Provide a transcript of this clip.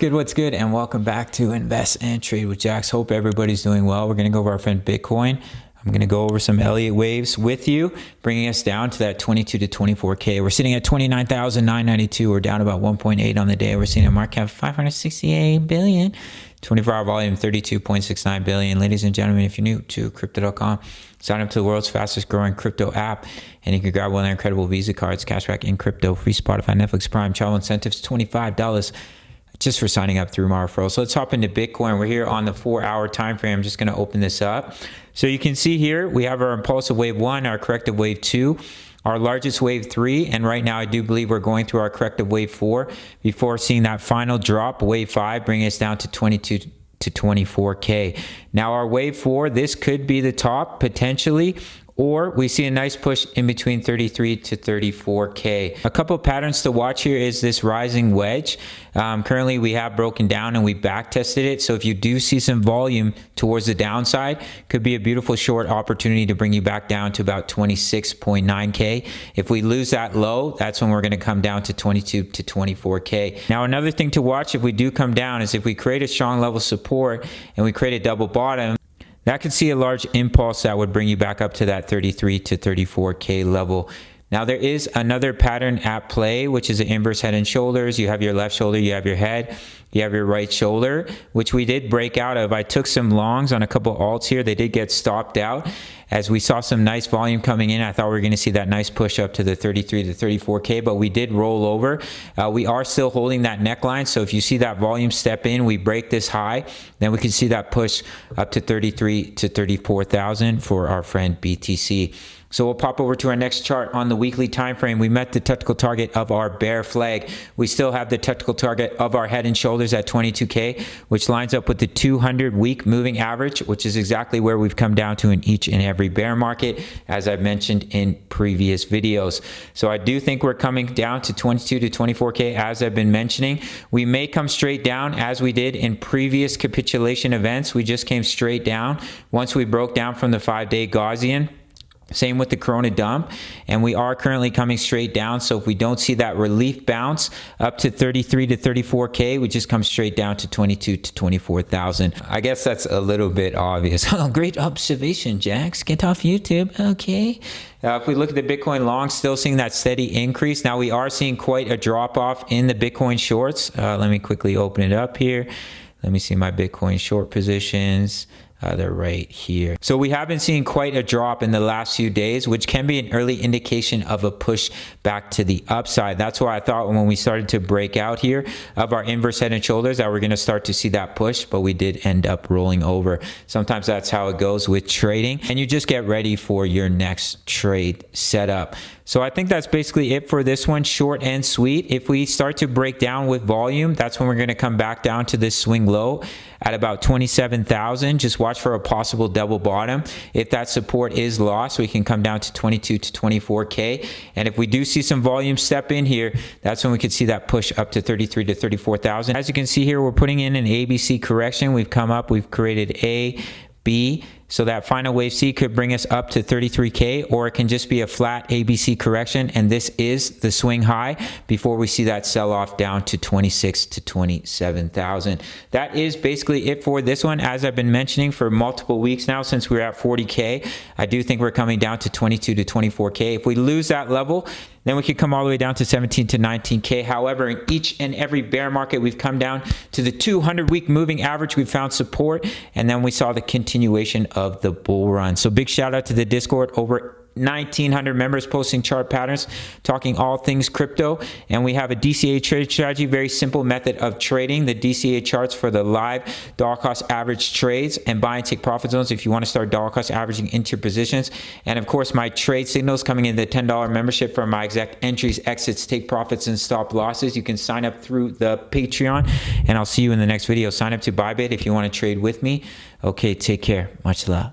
What's good? And welcome back to Invest and Trade with Jax. Hope everybody's doing well. We're going to go over our friend Bitcoin. I'm going to go over some Elliott waves with you, bringing us down to that 22 to 24K. We're sitting at 29,992. We're down about 1.8 on the day. We're seeing a market cap of 568 billion. 24-hour volume, 32.69 billion. Ladies and gentlemen, if you're new to crypto.com, sign up to the world's fastest growing crypto app, and you can grab one of their incredible Visa cards, cashback in crypto, free Spotify, Netflix, Prime, travel incentives, $25 just for signing up through my referral. So let's hop into Bitcoin. We're here on the 4-hour time frame. I'm just going to open this up. So you can see here, we have our impulsive wave 1, our corrective wave 2, our largest wave 3, and right now I do believe we're going through our corrective wave 4 before seeing that final drop, wave 5, bringing us down to 22 to 24K. Now our wave 4, this could be the top potentially, or we see a nice push in between 33 to 34K. A couple of patterns to watch here is this rising wedge. Currently we have broken down and we back tested it. So if you do see some volume towards the downside, could be a beautiful short opportunity to bring you back down to about 26.9K. If we lose that low, that's when we're going to come down to 22 to 24K. Now another thing to watch if we do come down is if we create a strong level of support and we create a double bottom, that could see a large impulse that would bring you back up to that 33 to 34K level. Now there is another pattern at play, which is an inverse head and shoulders. You have your left shoulder, you have your head, you have your right shoulder, which we did break out of. I took some longs on a couple alts here. They did get stopped out as we saw some nice volume coming in. I thought we were going to see that nice push up to the 33 to 34K, but we did roll over. We are still holding that neckline. So if you see that volume step in, we break this high, then we can see that push up to 33 to 34,000 for our friend BTC. So we'll pop over to our next chart on the weekly time frame. We met the technical target of our bear flag. We still have the technical target of our head and shoulders at 22K, which lines up with the 200-week moving average, which is exactly where we've come down to in each and every bear market, as I've mentioned in previous videos. So I do think we're coming down to 22 to 24K, as I've been mentioning. We may come straight down as we did in previous capitulation events. We just came straight down once we broke down from the 5-day Gaussian. Same with the Corona dump, and we are currently coming straight down. So if we don't see that relief bounce up to 33 to 34K, we just come straight down to 22 to 24,000. I guess that's a little bit obvious. Oh, great observation, Jax. Get off YouTube. Okay. If we look at the Bitcoin long, still seeing that steady increase. Now we are seeing quite a drop off in the Bitcoin shorts. Let me quickly open it up here. Let me see my Bitcoin short positions. They're right here. So we have been seeing quite a drop in the last few days, which can be an early indication of a push back to the upside. That's why I thought when we started to break out here of our inverse head and shoulders that we're going to start to see that push, but we did end up rolling over. Sometimes that's how it goes with trading, and you just get ready for your next trade setup. So I think that's basically it for this one, short and sweet. If we start to break down with volume, that's when we're going to come back down to this swing low at about 27,000. Just watch for a possible double bottom. If that support is lost, we can come down to 22 to 24K. And if we do see some volume step in here, that's when we could see that push up to 33 to 34,000. As you can see here, we're putting in an ABC correction. We've come up, we've created A, B. So that final wave C could bring us up to 33K, or it can just be a flat ABC correction, and this is the swing high before we see that sell off down to 26 to 27,000. That is basically it for this one. As I've been mentioning for multiple weeks now since we're at 40K, I do think we're coming down to 22 to 24K. If we lose that level, then we could come all the way down to 17 to 19K. However, in each and every bear market, we've come down to the 200-week moving average. We found support, and then we saw the continuation of the bull run. So big shout out to the Discord, over 1,900 members posting chart patterns, talking all things crypto. And we have a DCA trade strategy, very simple method of trading the DCA charts for the live dollar cost average trades and buy and take profit zones if you want to start dollar cost averaging into your positions. And of course, my trade signals coming in the $10 membership for my exact entries, exits, take profits, and stop losses. You can sign up through the Patreon, and I'll see you in the next video. Sign up to Bybit if you want to trade with me. Okay, take care. Much love.